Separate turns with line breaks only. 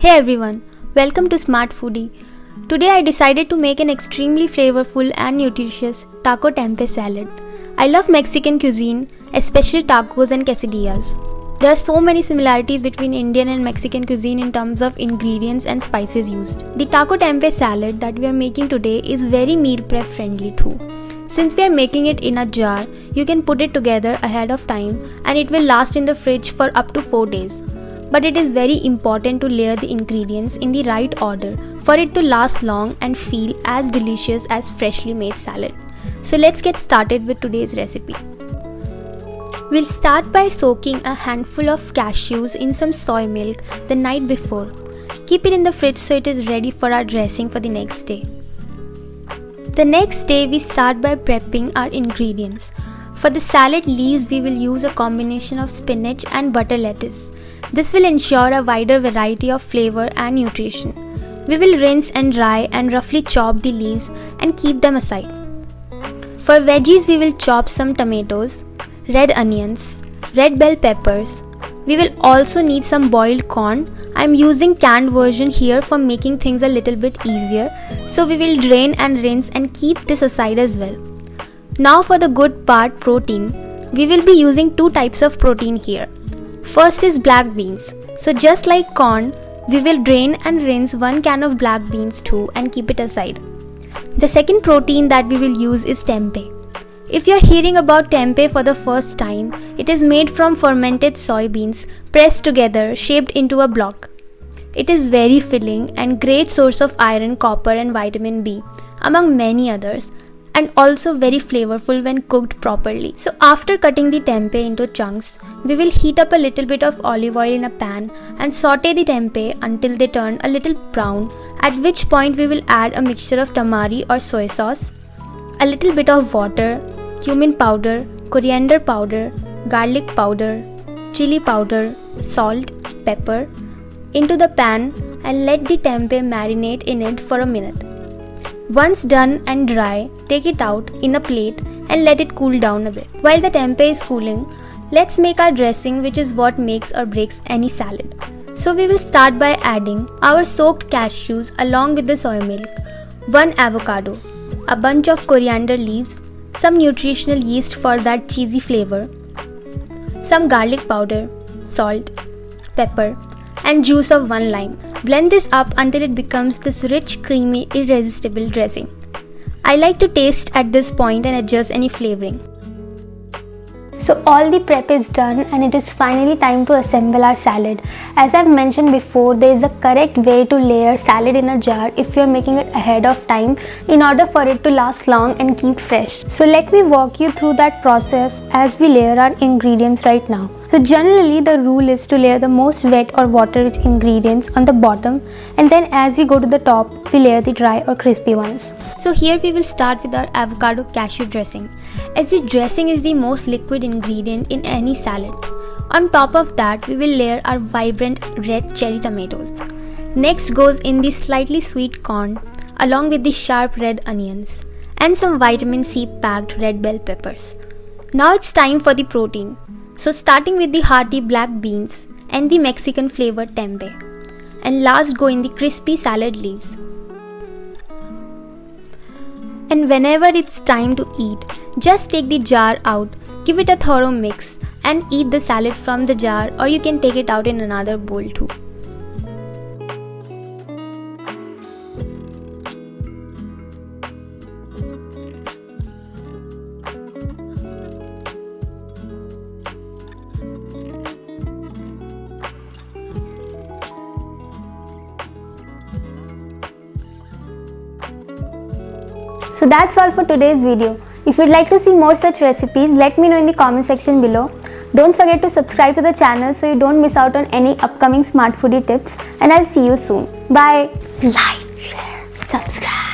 Hey everyone, welcome to Smart Foodie. Today I decided to make an extremely flavorful and nutritious taco tempeh salad. I love Mexican cuisine, especially tacos and quesadillas. There are so many similarities between Indian and Mexican cuisine in terms of ingredients and spices used. The taco tempeh salad that we are making today is very meal prep friendly too. Since we are making it in a jar, you can put it together ahead of time and it will last in the fridge for up to 4 days. But it is very important to layer the ingredients in the right order for it to last long and feel as delicious as freshly made salad. So let's get started with today's recipe. We'll start by soaking a handful of cashews in some soy milk the night before. Keep it in the fridge so it is ready for our dressing for the next day. The next day we start by prepping our ingredients. For the salad leaves we will use a combination of spinach and butter lettuce. This will ensure a wider variety of flavor and nutrition. We will rinse and dry and roughly chop the leaves and keep them aside. For veggies we will chop some tomatoes, red onions, red bell peppers. We will also need some boiled corn. I am using canned version here for making things a little bit easier. So we will drain and rinse and keep this aside as well. Now for the good part, protein. We will be using two types of protein here. First is black beans. So just like corn, we will drain and rinse 1 can of black beans too and keep it aside. The second protein that we will use is tempeh. If you are hearing about tempeh for the first time, it is made from fermented soybeans pressed together, shaped into a block. It is very filling and great source of iron, copper and vitamin B, among many others, and also very flavorful when cooked properly. So after cutting the tempeh into chunks, we will heat up a little bit of olive oil in a pan and saute the tempeh until they turn a little brown, at which point we will add a mixture of tamari or soy sauce, a little bit of water, cumin powder, coriander powder, garlic powder, chili powder, salt, pepper into the pan and let the tempeh marinate in it for a minute. Once done and dry, take it out in a plate and let it cool down a bit. While the tempeh is cooling, let's make our dressing, which is what makes or breaks any salad. So we will start by adding our soaked cashews along with the soy milk, 1 avocado, a bunch of coriander leaves, some nutritional yeast for that cheesy flavor, some garlic powder, salt, pepper, and juice of 1 lime. Blend this up until it becomes this rich, creamy, irresistible dressing. I like to taste at this point and adjust any flavoring. So all the prep is done and it is finally time to assemble our salad. As I've mentioned before, there is a correct way to layer salad in a jar if you're making it ahead of time in order for it to last long and keep fresh. So let me walk you through that process as we layer our ingredients right now. So generally the rule is to layer the most wet or water-rich ingredients on the bottom, and then as we go to the top, we layer the dry or crispy ones. So here we will start with our avocado cashew dressing, as the dressing is the most liquid ingredient in any salad. On top of that, we will layer our vibrant red cherry tomatoes. Next goes in the slightly sweet corn, along with the sharp red onions, and some vitamin C packed red bell peppers. Now it's time for the protein. So starting with the hearty black beans and the Mexican flavored tempeh, and last go in the crispy salad leaves. And whenever it's time to eat, just take the jar out, give it a thorough mix and eat the salad from the jar, or you can take it out in another bowl too. So that's all for today's video. If you'd like to see more such recipes, let me know in the comment section below. Don't forget to subscribe to the channel so you don't miss out on any upcoming Smart Foodie tips, and I'll see you soon. Bye. Like, share, subscribe.